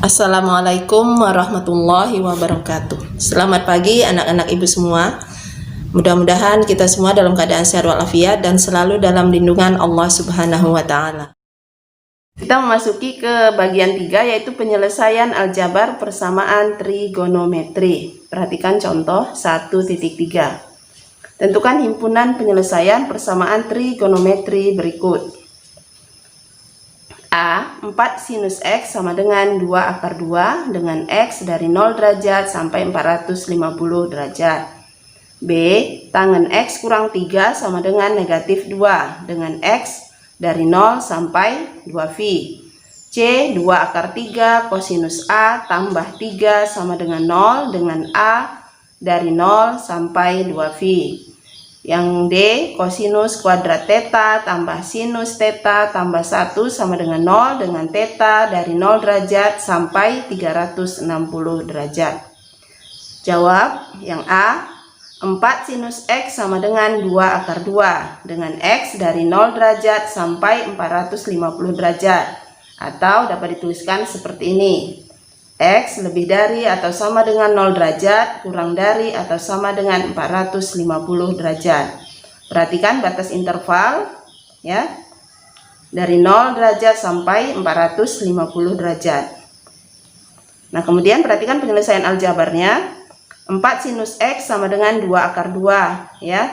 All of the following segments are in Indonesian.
Assalamualaikum warahmatullahi wabarakatuh. Selamat pagi anak-anak ibu semua. Mudah-mudahan kita semua dalam keadaan sehat walafiat dan selalu dalam lindungan Allah Subhanahu wa taala. Kita memasuki ke bagian 3, yaitu penyelesaian aljabar persamaan trigonometri. Perhatikan contoh 1.3. Tentukan himpunan penyelesaian persamaan trigonometri berikut. A. 4 sinus X sama dengan 2 akar 2 dengan X dari 0 derajat sampai 450 derajat. B. Tangen X kurang 3 sama dengan negatif 2 dengan X dari 0 sampai 2V. C. 2 akar 3 kosinus A tambah 3 sama dengan 0 dengan A dari 0 sampai 2V. Yang D, kosinus kuadrat theta tambah sinus theta tambah 1 sama dengan 0 dengan theta dari 0 derajat sampai 360 derajat. Jawab yang A, 4 sinus X sama dengan 2 akar 2 dengan X dari 0 derajat sampai 450 derajat. Atau dapat dituliskan seperti ini. X lebih dari atau sama dengan 0 derajat kurang dari atau sama dengan 450 derajat. Perhatikan batas interval ya. Dari 0 derajat sampai 450 derajat. Nah, kemudian perhatikan penyelesaian aljabarnya. 4 sinus X sama dengan 2 akar 2 ya.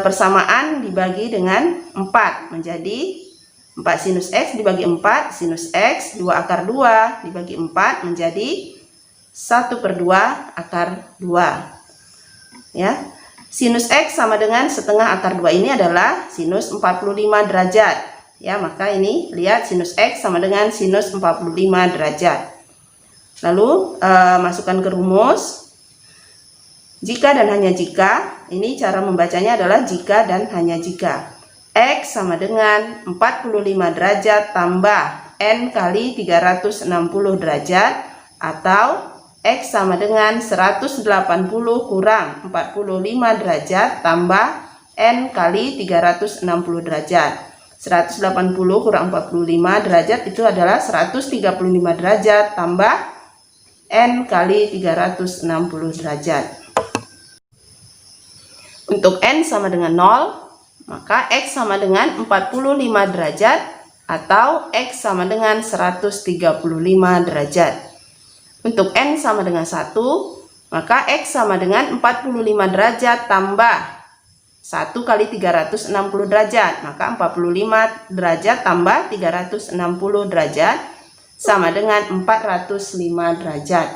Persamaan dibagi dengan 4 menjadi 4 sinus X dibagi 4, sinus X 2 akar 2 dibagi 4 menjadi 1/2 akar 2 ya. Sinus X sama dengan setengah akar 2 ini adalah sinus 45 derajat ya, maka ini lihat sinus X sama dengan sinus 45 derajat. Lalu masukkan ke rumus. Jika dan hanya jika, ini cara membacanya adalah jika dan hanya jika. X sama dengan 45 derajat tambah N kali 360 derajat, atau X sama dengan 180 kurang 45 derajat tambah N kali 360 derajat. 180 kurang 45 derajat itu adalah 135 derajat tambah N kali 360 derajat. Untuk N sama dengan 0, maka X sama dengan 45 derajat atau X sama dengan 135 derajat. Untuk N sama dengan 1, maka X sama dengan 45 derajat tambah 1 kali 360 derajat. Maka 45 derajat tambah 360 derajat sama dengan 405 derajat.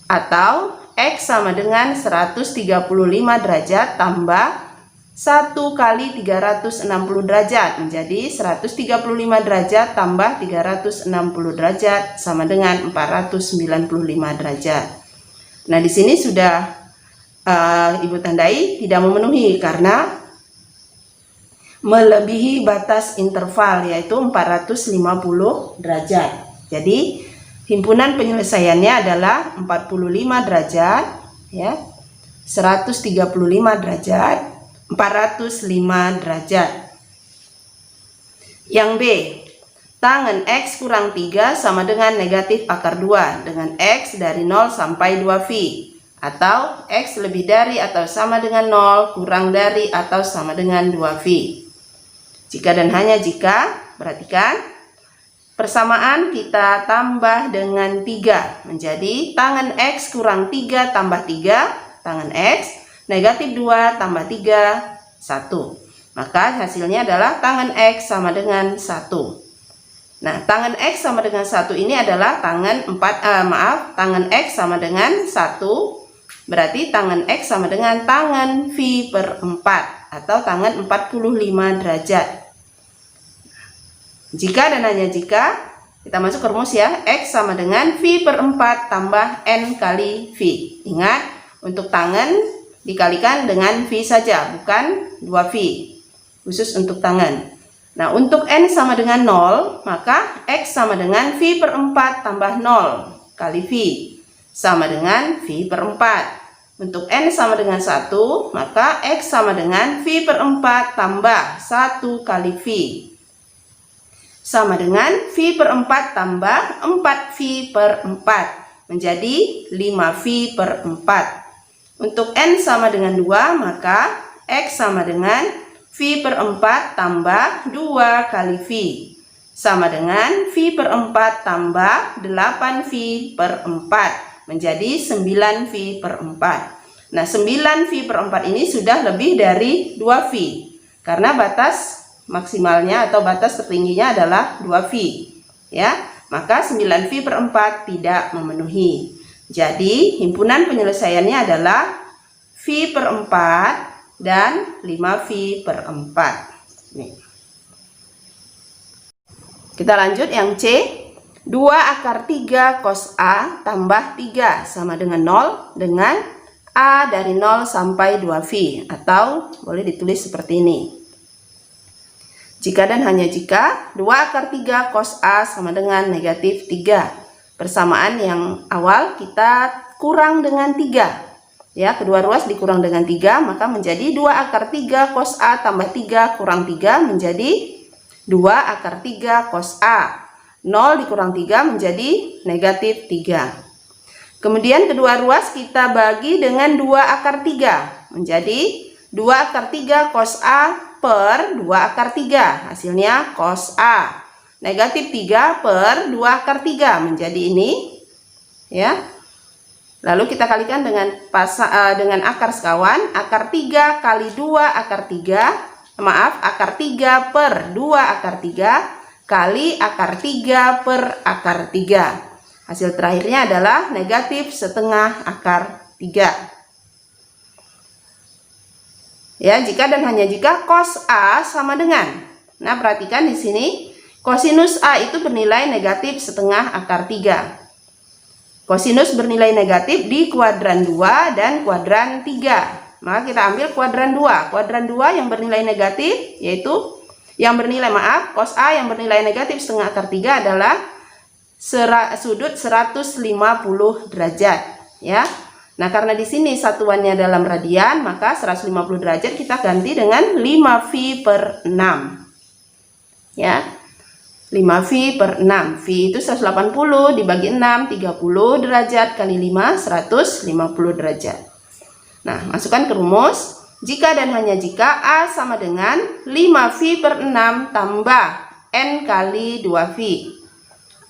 Atau X sama dengan 135 derajat tambah 1 kali 360 derajat menjadi 135 derajat tambah 360 derajat sama dengan 495 derajat. Nah, di sini sudah Ibu tandai tidak memenuhi karena melebihi batas interval yaitu 450 derajat. Jadi himpunan penyelesaiannya adalah 45 derajat ya, 135 derajat, 405 derajat. Yang B, tangen X kurang 3 sama dengan negatif akar 2 dengan X dari 0 sampai 2V, atau X lebih dari atau sama dengan 0 kurang dari atau sama dengan 2V. Jika dan hanya jika, perhatikan persamaan kita tambah dengan 3 menjadi tangen X kurang 3 tambah 3, tangen X negatif 2 tambah 3, 1. Maka hasilnya adalah tangen X sama dengan 1. Nah, tangen X sama dengan 1 ini adalah tangen tangen X sama dengan 1. Berarti tangen X sama dengan tangen V per 4 atau tangen 45 derajat. Jika dan hanya jika, kita masuk ke rumus ya. X sama dengan V per 4 tambah N kali V. Ingat, untuk tangen dikalikan dengan V saja, bukan 2V, khusus untuk tangan. Nah, untuk N sama dengan 0, maka X sama dengan V per 4 tambah 0 kali V, sama dengan V per 4. Untuk N sama dengan 1, maka X sama dengan V per 4 tambah 1 kali V, sama dengan V per 4 tambah 4V per 4 menjadi 5V per 4. Untuk N sama dengan 2, maka X sama dengan V per 4 tambah 2 kali V sama dengan V per 4 tambah 8V per 4 menjadi 9V per 4. Nah, 9V per 4 ini sudah lebih dari 2V karena batas maksimalnya atau batas tertingginya adalah 2V ya, maka 9V per 4 tidak memenuhi. Jadi himpunan penyelesaiannya adalah V per 4 dan 5V per 4. Nih. Kita lanjut yang C. 2 akar 3 cos A tambah 3 sama dengan 0 dengan A dari 0 sampai 2V, atau boleh ditulis seperti ini. Jika dan hanya jika 2 akar 3 cos A sama dengan negatif 3. Persamaan yang awal kita kurang dengan 3. Ya, kedua ruas dikurang dengan 3, maka menjadi 2 akar 3 cos A tambah 3 kurang 3 menjadi 2 akar 3 cos A. 0 dikurang 3 menjadi negatif 3. Kemudian kedua ruas kita bagi dengan 2 akar 3 menjadi 2 akar 3 cos A per 2 akar 3, hasilnya cos A. Negatif 3 per 2 akar 3 menjadi ini ya. Lalu kita kalikan dengan akar sekawan, akar 3 kali 2 akar 3, akar 3 per 2 akar 3 kali akar 3 per akar 3. Hasil terakhirnya adalah negatif setengah akar 3. Ya, jika dan hanya jika cos A sama dengan. Nah, perhatikan di sini kosinus A itu bernilai negatif setengah akar 3. Kosinus bernilai negatif di kuadran 2 dan kuadran 3. Maka kita ambil kuadran 2. Kuadran 2 yang bernilai negatif yaitu cos A yang bernilai negatif setengah akar 3 adalah sudut 150 derajat ya. Nah, karena di sini satuannya dalam radian, maka 150 derajat kita ganti dengan 5V per 6. Ya. 5V per 6. V itu 180 dibagi 6, 30 derajat kali 5, 150 derajat. Nah, masukkan ke rumus. Jika dan hanya jika A sama dengan 5V per 6 tambah N kali 2V.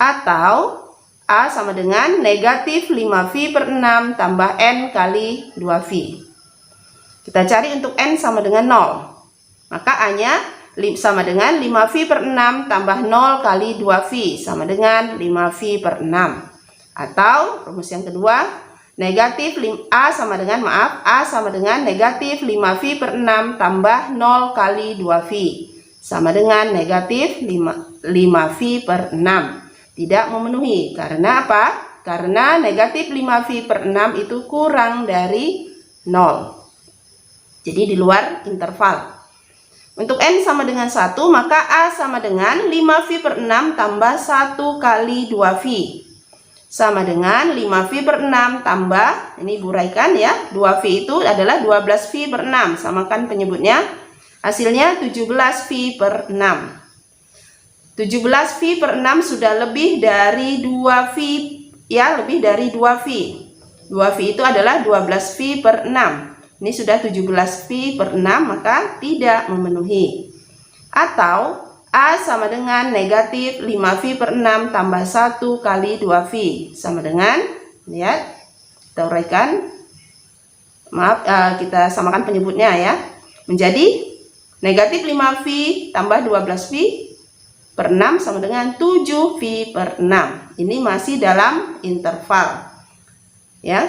Atau A sama dengan negatif 5V per 6 tambah N kali 2V. Kita cari untuk N sama dengan 0. Maka A-nya sama dengan 5V per 6 tambah 0 kali 2V sama dengan 5V per 6. Atau rumus yang kedua, A sama dengan negatif 5V per 6 tambah 0 kali 2V sama dengan negatif 5V per 6. Tidak memenuhi. Karena apa? Karena negatif 5V per 6 itu kurang dari 0. Jadi di luar interval. Untuk N sama dengan 1, maka A sama dengan 5V per 6 tambah 1 kali 2V. Sama dengan 5V per 6 tambah, ini buraikan ya, 2V itu adalah 12V per 6. Samakan penyebutnya. Hasilnya 17V per 6. 17V per 6 sudah lebih dari 2V ya, lebih dari 2V. 2V itu adalah 12V per 6. Ini sudah 17V per 6, maka tidak memenuhi. Atau A sama dengan negatif 5V per 6 tambah 1 kali 2V sama dengan, lihat, kita uraikan, kita samakan penyebutnya ya, menjadi negatif 5V tambah 12V per 6 sama dengan 7V per 6. Ini masih dalam interval ya.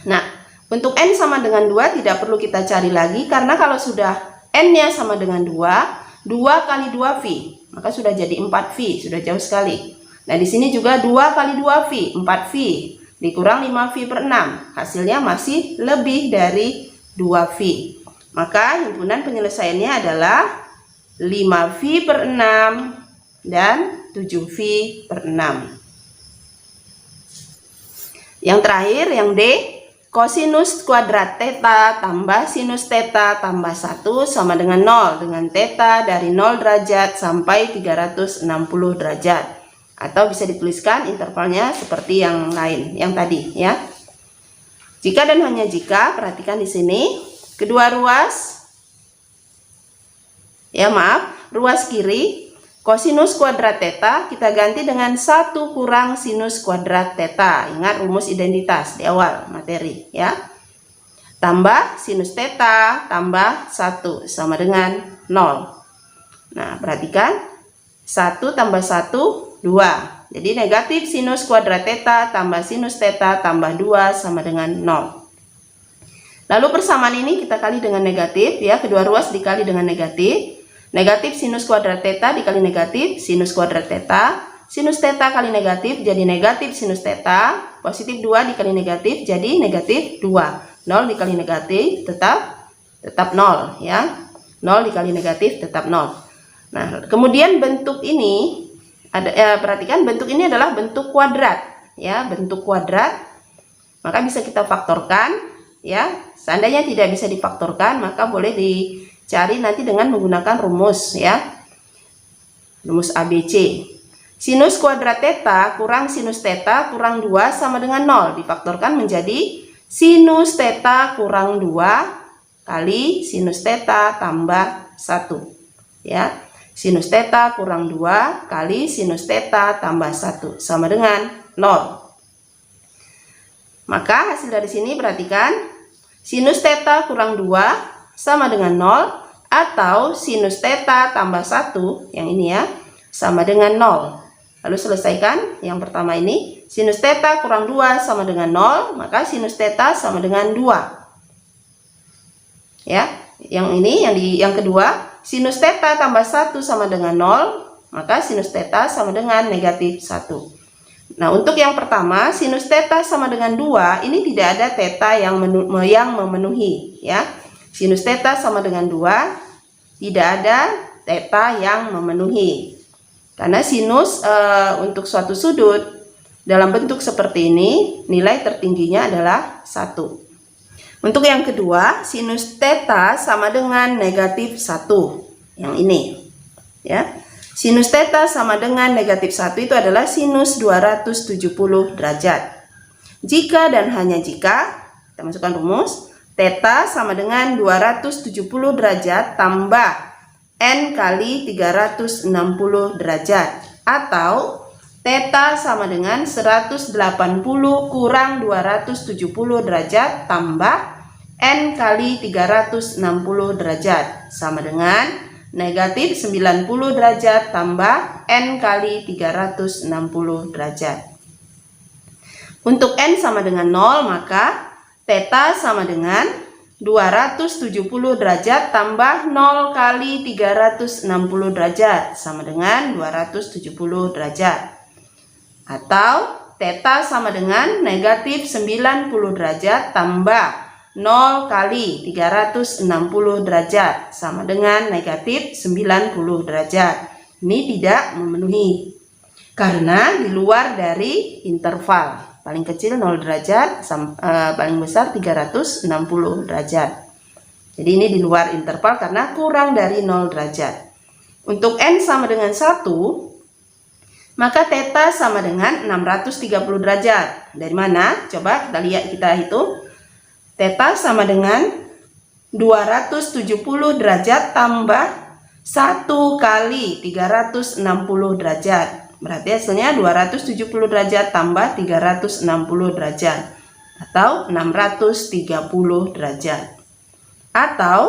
Nah, untuk N sama dengan 2 tidak perlu kita cari lagi, karena kalau sudah N-nya sama dengan 2 kali 2V, maka sudah jadi 4V, sudah jauh sekali. Nah, di sini juga 2 kali 2V, 4V, dikurang 5V per 6, hasilnya masih lebih dari 2V. Maka himpunan penyelesaiannya adalah 5V per 6 dan 7V per 6. Yang terakhir, yang D, Kosinus kuadrat theta tambah sinus theta tambah 1 sama dengan 0, dengan theta dari 0 derajat sampai 360 derajat. Atau bisa dituliskan intervalnya seperti yang lain, yang tadi ya. Jika dan hanya jika, perhatikan di sini, kedua ruas, ruas kiri, kosinus kuadrat theta kita ganti dengan 1 kurang sinus kuadrat theta. Ingat rumus identitas di awal materi ya. Tambah sinus theta tambah 1 sama dengan 0. Nah, perhatikan 1 tambah 1, 2. Jadi negatif sinus kuadrat theta tambah sinus theta tambah 2 sama dengan 0. Lalu persamaan ini kita kali dengan negatif ya, kedua ruas dikali dengan negatif. Negatif sinus kuadrat theta dikali negatif sinus kuadrat theta. Sinus theta kali negatif jadi negatif sinus theta. Positif 2 dikali negatif jadi negatif 2. 0 dikali negatif tetap 0 ya. 0 dikali negatif tetap 0. Nah, kemudian bentuk ini perhatikan bentuk ini adalah bentuk kuadrat ya, bentuk kuadrat. Maka bisa kita faktorkan ya. Seandainya tidak bisa difaktorkan, maka boleh dicari nanti dengan menggunakan rumus ya. Rumus ABC. Sinus kuadrat theta kurang sinus theta kurang 2 sama dengan 0. Difaktorkan menjadi sinus theta kurang 2 kali sinus theta tambah 1 ya. Sinus theta kurang 2 kali sinus theta tambah 1 sama dengan 0. Maka hasil dari sini perhatikan, sinus theta kurang 2 sama dengan 0 atau sinus theta tambah 1 yang ini ya sama dengan 0. Lalu selesaikan yang pertama ini, sinus theta kurang 2 sama dengan 0, maka sinus theta sama dengan 2. Ya, yang ini yang kedua, sinus theta tambah 1 sama dengan 0, maka sinus theta sama dengan negatif 1. Nah, untuk yang pertama, sinus theta sama dengan 2, ini tidak ada theta yang memenuhi ya. Sinus theta sama dengan 2, tidak ada theta yang memenuhi. Karena sinus untuk suatu sudut dalam bentuk seperti ini, nilai tertingginya adalah 1. Untuk yang kedua, sinus theta sama dengan negatif 1. Yang ini ya. Sinus theta sama dengan negatif 1 itu adalah sinus 270 derajat. Jika dan hanya jika, kita masukkan rumus, theta sama dengan 270 derajat tambah n kali 360 derajat. Atau theta sama dengan 180 kurang 270 derajat tambah n kali 360 derajat sama dengan negatif 90 derajat tambah n kali 360 derajat. Untuk n sama dengan 0, maka theta sama dengan 270 derajat tambah 0 kali 360 derajat sama dengan 270 derajat. Atau theta sama dengan negatif 90 derajat tambah 0 kali 360 derajat sama dengan negatif 90 derajat. Ini tidak memenuhi karena di luar dari interval. Paling kecil 0 derajat, paling besar 360 derajat. Jadi ini di luar interval karena kurang dari 0 derajat. Untuk n sama dengan 1, maka theta sama dengan 630 derajat. Dari mana? Coba kita lihat, kita hitung. Theta sama dengan 270 derajat tambah 1 kali 360 derajat. Berarti hasilnya 270 derajat tambah 360 derajat atau 630 derajat. Atau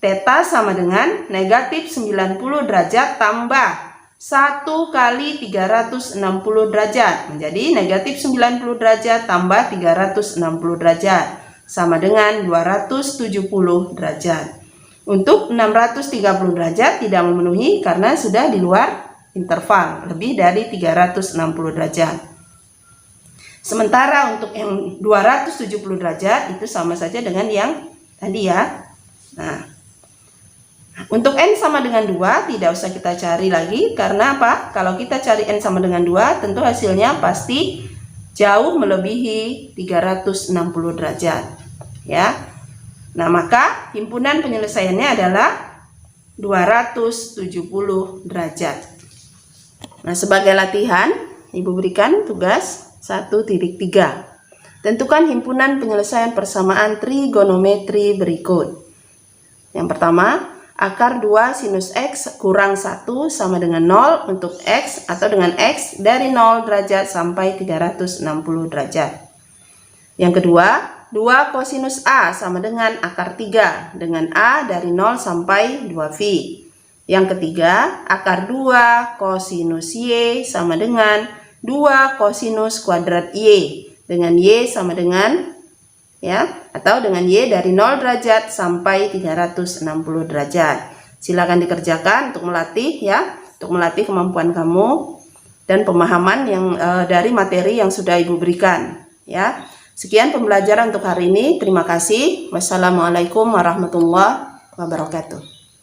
theta sama dengan negatif 90 derajat tambah 1 kali 360 derajat menjadi negatif 90 derajat tambah 360 derajat sama dengan 270 derajat. Untuk 630 derajat tidak memenuhi karena sudah di luar interval, lebih dari 360 derajat. Sementara untuk yang 270 derajat itu sama saja dengan yang tadi ya. Nah, untuk n sama dengan 2 tidak usah kita cari lagi. Karena apa? Kalau kita cari n sama dengan 2 tentu hasilnya pasti jauh melebihi 360 derajat, ya. Nah, maka himpunan penyelesaiannya adalah 270 derajat. Nah, sebagai latihan, Ibu berikan tugas 1.3. Tentukan himpunan penyelesaian persamaan trigonometri berikut. Yang pertama, akar 2 sinus X kurang 1 sama dengan 0 untuk X atau dengan X dari 0 derajat sampai 360 derajat. Yang kedua, 2 kosinus A sama dengan akar 3 dengan A dari 0 sampai 2V. Yang ketiga, akar 2 kosinus Y sama dengan 2 kosinus kuadrat Y dengan Y sama dengan, ya, atau dengan Y dari 0 derajat sampai 360 derajat. Silakan dikerjakan untuk melatih, ya, untuk melatih kemampuan kamu dan pemahaman yang dari materi yang sudah Ibu berikan, ya. Sekian pembelajaran untuk hari ini. Terima kasih. Wassalamualaikum warahmatullahi wabarakatuh.